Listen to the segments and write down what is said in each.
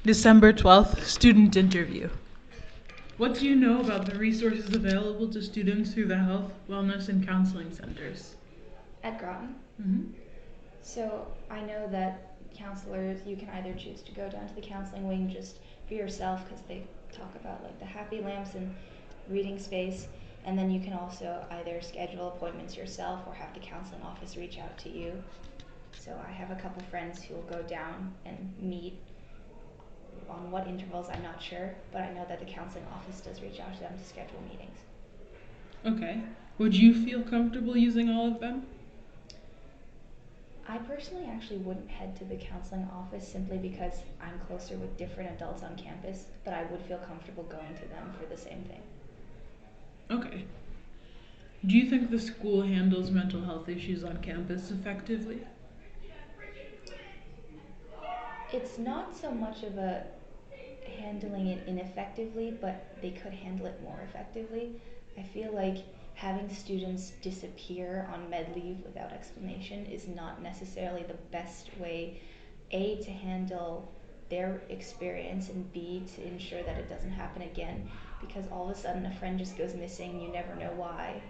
December 12th, student interview. What do you know about the resources available to students through the health, wellness, and counseling centers? At Groton. Mm-hmm. So I know that counselors, you can either choose to go down to the counseling wing just for yourself because they talk about like the happy lamps and reading space, and then you can also either schedule appointments yourself or have the counseling office reach out to you. So I have a couple friends who will go down and meet. On what intervals, I'm not sure, but I know that the counseling office does reach out to them to schedule meetings. Okay. Would you feel comfortable using all of them? I personally actually wouldn't head to the counseling office simply because I'm closer with different adults on campus, but I would feel comfortable going to them for the same thing. Okay. Do you think the school handles mental health issues on campus effectively? It's not so much of a handling it ineffectively, but they could handle it more effectively. I feel like having students disappear on med leave without explanation is not necessarily the best way, A, to handle their experience, and B, to ensure that it doesn't happen again, because all of a sudden a friend just goes missing, you never know why,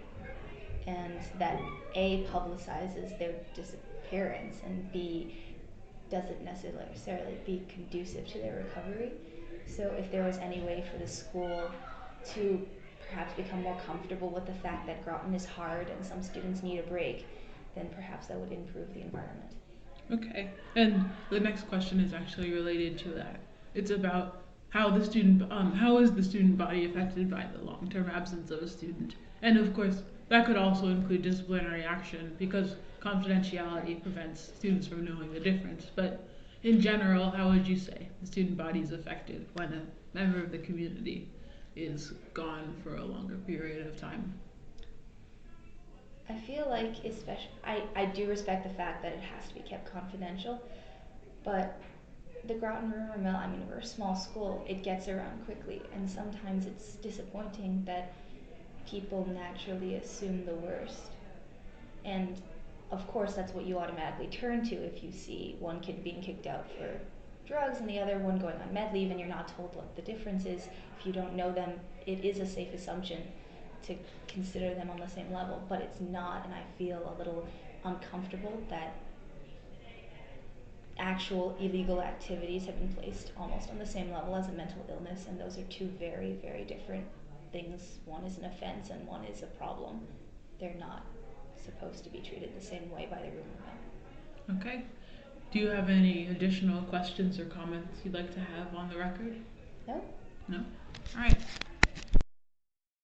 and that A, publicizes their disappearance, and B, doesn't necessarily be conducive to their recovery. So if there was any way for the school to perhaps become more comfortable with the fact that Groton is hard and some students need a break, then perhaps that would improve the environment. Okay. And the next question is actually related to that. It's about how how is the student body affected by the long-term absence of a student? And of course, that could also include disciplinary action because confidentiality prevents students from knowing the difference. But in general, how would you say the student body is affected when a member of the community is gone for a longer period of time? I feel like, especially, I do respect the fact that it has to be kept confidential, but the Groton rumor mill, I mean, we're a small school, it gets around quickly, and sometimes it's disappointing that people naturally assume the worst. And of course, that's what you automatically turn to if you see one kid being kicked out for drugs and the other one going on med leave, and you're not told what the difference is. If you don't know them, it is a safe assumption to consider them on the same level, but it's not, and I feel a little uncomfortable that actual illegal activities have been placed almost on the same level as a mental illness, and those are two very, very different things. One is an offense and one is a problem. They're not supposed to be treated the same way by the rumor mill. Okay. Do you have any additional questions or comments you'd like to have on the record? No? No? All right.